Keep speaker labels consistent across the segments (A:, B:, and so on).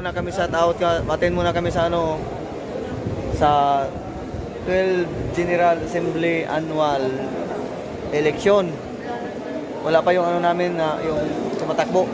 A: muna kami sa attend muna kami sa ano, sa 12 General Assembly Annual Election. Wala pa yung ano namin na yung tumatakbo.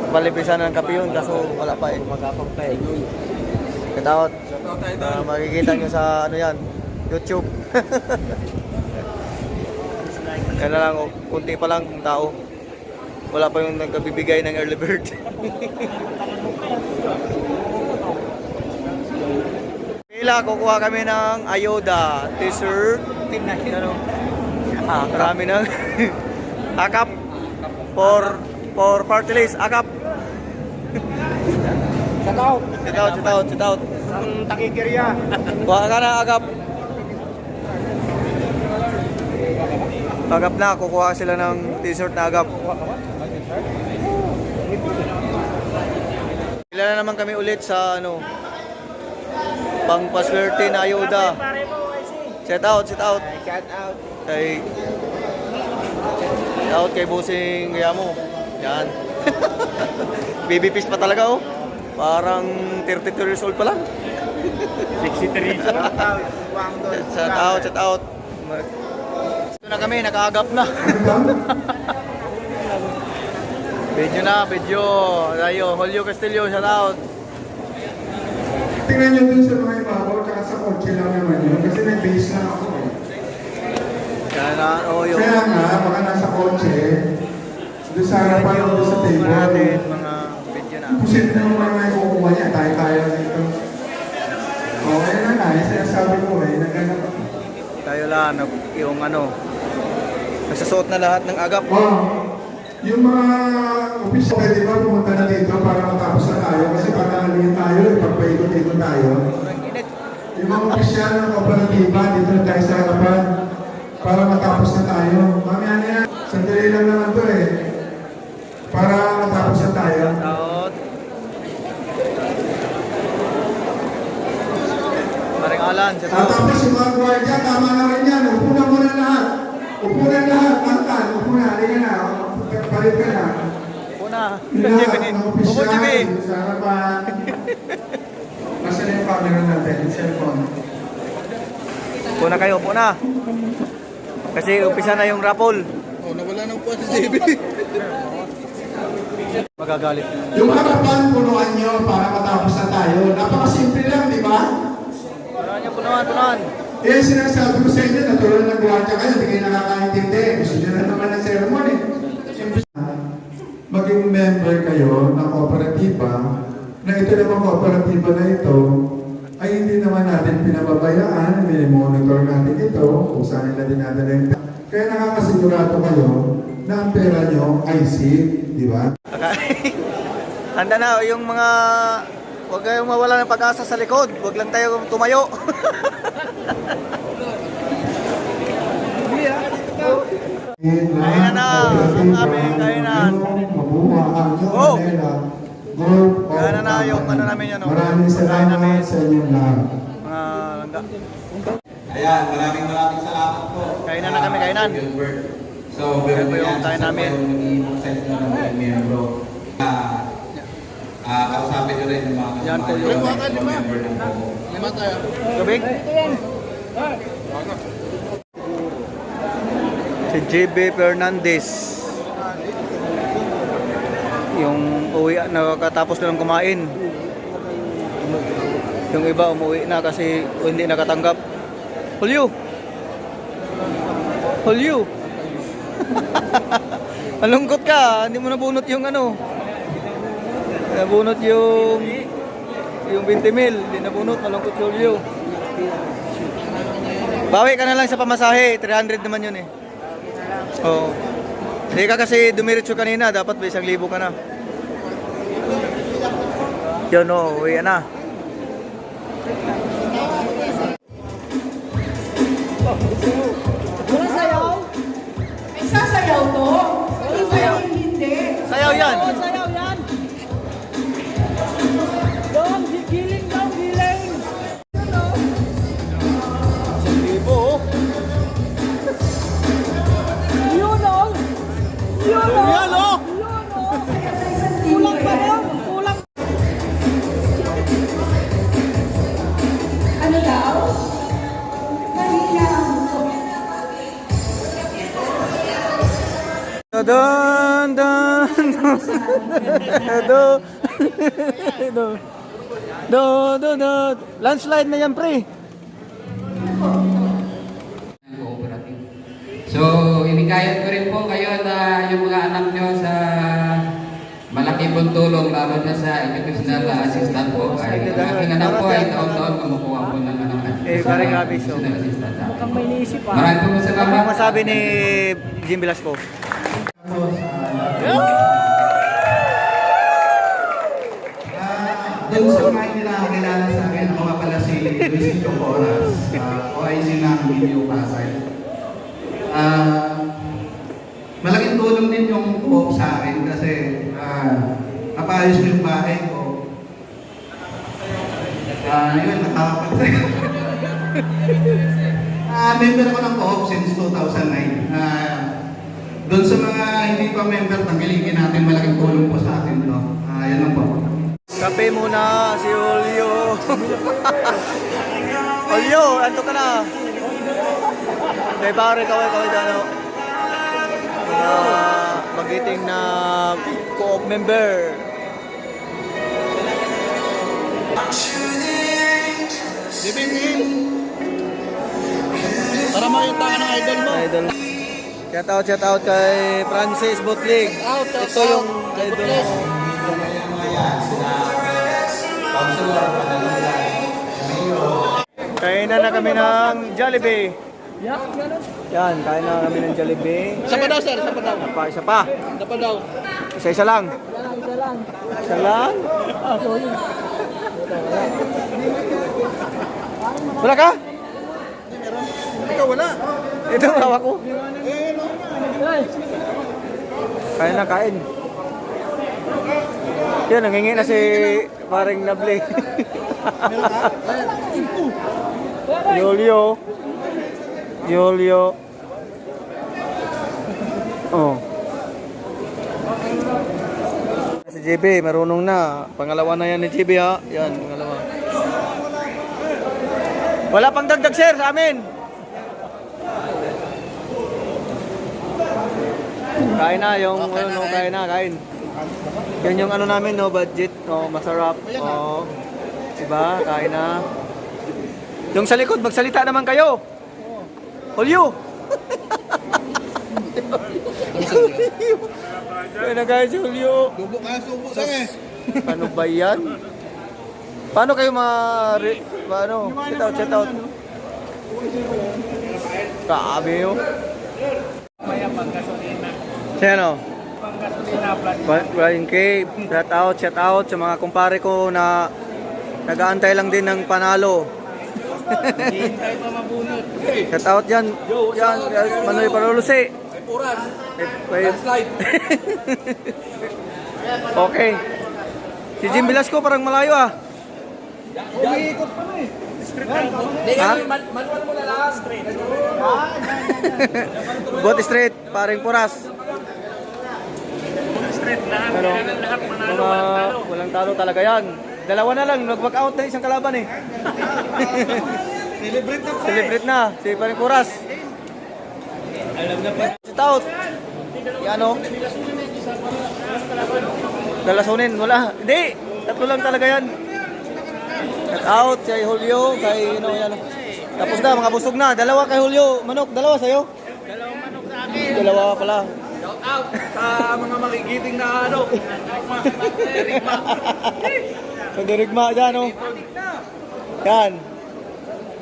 A: Palipisan ng kape yun, kaso wala pa eh.
B: Magapang pa eh.
A: Kataot. Makikita nyo sa ano yan, YouTube. Yan na lang, kunti pa lang tao. Wala pa yung nagkabibigay ng early bird. Pila, kukuha kami ng ayuda, t-shirt, ano, marami ng akap for party list, akap. Shout out.
B: Ang takikirya.
A: Kuha ka na, akap. Agap na, kukuha sila ng t-shirt na agap. Ilan na naman kami ulit sa ano, pangpaswerte na ayuda. Shout out. Kay Bossing Gayamo. Yan. Baby fish pa talaga oh. Parang 32 years old pa lang.
B: 63.
A: Shout out. Ito na kami, nakaagap na. Video. Tayo, Julio Castillo, shout out.
C: Tingnan nyo dun sa mga ibabaw, tsaka sa kotse lang naman yun. Kasi nag-base lang ako eh.
A: Yung
C: Kaya nga, baka nasa kotse, doon sa harapan o doon sa table.
A: natin, mga video na.
C: Posible naman mga may kukuha niya, tayo lang ito. Okay na nga, yung sinasabi ko eh, naghanap.
A: Tayo lang, yung ano, nasasuot na lahat ng agap.
C: Yung mga opisya, pwede ba pumunta na dito para matapos na tayo? Kasi baka halingin tayo, ipagpaikot-ikot tayo. Yung mga opisyal ng kooperatiba, dito na tayo sa harapan para matapos na tayo. Mamaya na yan, sandali lang naman to eh. Para matapos na tayo.
A: Out. Maring Alan, shout out.
C: Tapos yung mga gwardiya, tama na rin yan. Upo na muna lahat. Upo na lahat, Antan. Upo na, halika na. Palit ka na.
A: Una,
C: Lahat
A: Jimmy.
C: ng
A: Upo,
C: opisyal,
A: Jimmy.
C: dito sa harapan. Nasaan na yung camera natin, yung cellphone?
A: Upo na kayo, upo na. Kasi umpisa na yung raffle.
B: Oh, nawala ng po si JB.
A: Magagalit.
C: Yung harapan, punuan nyo para matapos na tayo. Napakasimple lang, di ba?
A: Punuan.
C: Eh, sinasabi ko sa inyo, natural na gwardiya kayo, hindi kayo nakakaintindi. Gusto nyo na naman ng ceremony. Maging member kayo ng kooperatiba, na ito namang kooperatiba na ito, ay hindi naman natin pinababayaan, monitor natin ito, kung saan nila dinadala yung kaya nakakasigurado kayo na ang pera nyo ay safe, di ba?
A: Handa na yung mga, huwag kayong mawala ng pag-asa sa likod. Huwag lang tayo tumayo. Kainan na ang aming kainan. Oh! Kainan na yung ano namin yan.
C: Maraming salamat sa inyong lahat.
A: Mga langga.
D: Ayan, maraming salamat po.
A: Kainan na kami, kainan.
D: So,
A: Ito po yung kain namin.
D: Mag-i-exercise na ng mga miyembro. Kausapin nyo rin yung mga
A: Yan po yung
D: member ng Pogo.
A: Gabig. Si JB Fernandez. Yung uwi, nakatapos na lang kumain. Yung iba umuwi na kasi hindi nakatanggap. Julio! Malungkot ka, hindi mo nabunot yung ano. Nabunot yung 20 mil, hindi nabunot, malungkot si Julio. Bawi ka na lang sa pamasahe, 300 naman yun eh. Oo. Hindi ka kasi dumiretso kanina, dapat may 1,000 ka na. Yun o, uwi na.
E: Wala sayaw? May sasayaw to? Sayaw? Hindi.
A: Sayaw yan.
E: Sayaw yan. Doon, giling daw, giling. Yun o. Yun o. Kulang pa daw. Kulang.
A: Dun, dun, dun. Do. Landslide na yan, pre.
D: Cooperative. So, inikayat ko rin po kayo na yung mga anak nyo sa malaki pong tulong, lalo na sa educational assistant po. Ay, ang aking anak po ay taon-taon kumukuha po ng anak.
A: Parang abis, so.
D: Mukhang may naisip pa. Maraming po salamat.
A: Ano masabi ni Jim Velasco?
C: Doon sa mga hindi nakakilala sa akin, ako nga pala si Luisito Coras, OIC ng Minyo Pasay. Malaking tulong din yung co-op sa akin kasi napayos ko yung bahay ko. Yun, nakakapagay. Member ako ng co-op since 2009. Doon sa mga hindi pa member, tanggalin natin, malaking tulong po sa akin. Yan lang po.
A: Kape muna si Olio. Olio, anto ka na? May pare kaway dano. Magiting na co-op member.
B: Para makita ka ng idol mo.
A: Idol. Shout out kay Francis Butlig. Ito yung idol mo. Kain na kami ng Jollibee. Yan, kain na kami ng Jollibee.
B: Isa pa daw, sir. Isa pa daw.
A: Isa pa.
B: Isa pa daw.
A: Isa lang. Isa lang? Wala ka?
B: Ikaw wala.
A: Ito ang hawak ko. Kain na, kain. Yan, nangingi na si paring Nable. Yolio. Oh. Si JB, marunong na. Pangalawa na yan ni JB, ha? Yan, pangalawa. Wala pang dagdag, sir, sa amin. Kain na, yung ano, kain. Yan yung ano namin, no, budget, no, masarap. Oh. Diba? Kain na. Yung sa likod, magsalita naman kayo. Olyo! Kaya na guys, Olyo.
B: Subo lang eh.
A: Ano ba yan? Paano kayo paano? Shout out. Kaabi yun. Sino? Brian K. Shout out sa mga kumpare ko na nag-aantay lang din ng panalo. Shout out yan. Yan, Manoy Parolusi. Okay. Si Jim Velasco parang malayo ah.
B: Umiikot pa eh.
A: Ha?
B: Manual mo na lang. Straight.
A: Bot straight, paring puras.
B: Straight lahat.
A: Ano?
B: Lahat manalo.
A: Walang talo talaga yan. Dalawa na lang, nag-back out na isang kalaban eh. Celebrate na, si paring puras. Si Taut. Yan o. Dalasunin, wala. Hindi, tatlo lang talaga yan. Cut out, kay Julio, kay yan. Tapos na, mga busog na. Dalawa kay Julio, manok, dalawa sa'yo.
B: Dalawang manok sa akin.
A: Dalawa pala.
B: Shout out sa mga magigiting na ano. Derigma.
A: Sa dirigma dyan o. Yan.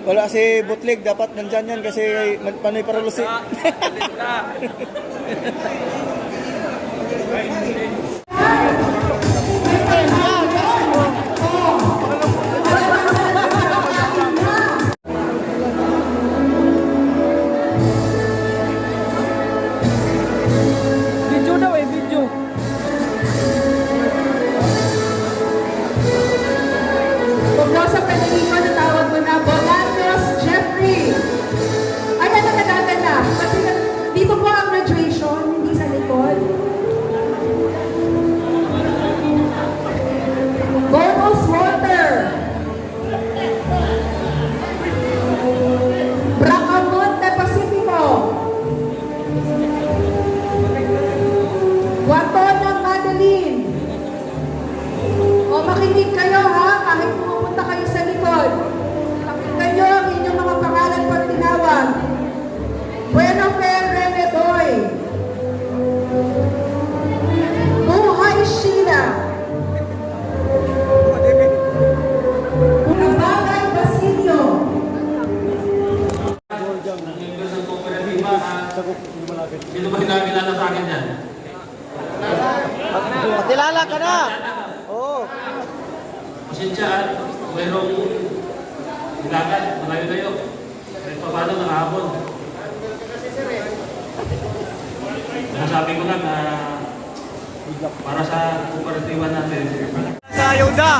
A: Wala si Butlig, dapat nandyan yan kasi Panoy Parolusi.
E: Video daw eh, video. Kung nasa Federico, natawag mo na Bolaños Jeffrey. Ay, na. Kasi dito po ang graduation, hindi sa likod. Bonus Walter. Bracamonte Pacifico. Watono Madeline. O makinig kayo ha, kahit pumunta kayo sa likod. Pakinggan nyo ang inyong mga pangalan pag tinawag. Bueno Fer Renedoy. Buhay Sheila. Kabagay Basilio.
B: Sino ba hinamilala sa akin yan?
A: Pakilala ka na! Oo.
B: Pasensya, mayroong nilakan, malayo-layo. Kahit pa paano nakahapon. Nasabi ko lang na para sa kooperatiba natin.
A: Sa ayuda!